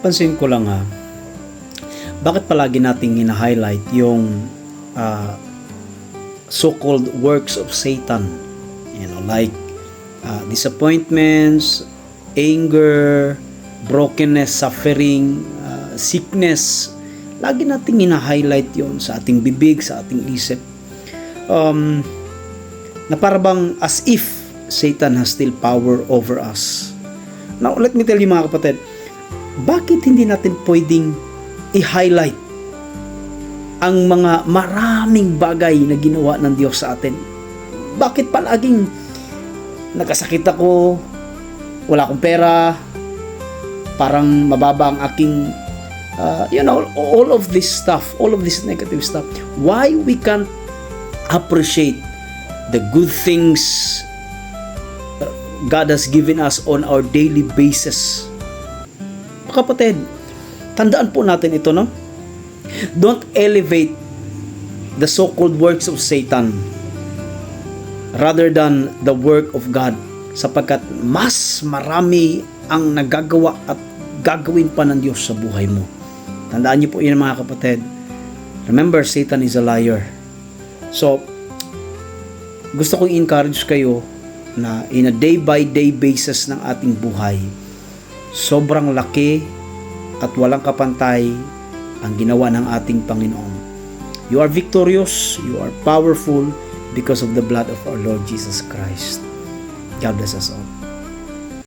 Pansin ko lang bakit palagi nating hina-highlight yung so-called works of Satan? Like disappointments, anger, brokenness, suffering, sickness. Lagi nating hina-highlight yon sa ating bibig, sa ating isip. Na parang as if Satan has still power over us. Now, let me tell you mga kapatid, bakit hindi natin pwedeng i-highlight ang mga maraming bagay na ginawa ng Diyos sa atin? Bakit palaging nagkasakit ako, wala akong pera, parang mababa ang aking all of this stuff, all of this negative stuff? Why we can't appreciate the good things God has given us on our daily basis? Kapatid, tandaan po natin ito, no? Don't elevate the so-called works of Satan rather than the work of God, sapagkat mas marami ang nagagawa at gagawin pa ng Diyos sa buhay mo. Tandaan niyo po yun mga kapatid. Remember, Satan is a liar. So, gusto kong encourage kayo na in a day-by-day basis ng ating buhay, sobrang laki at walang kapantay ang ginawa ng ating Panginoon. You are victorious, you are powerful because of the blood of our Lord Jesus Christ. God bless us all.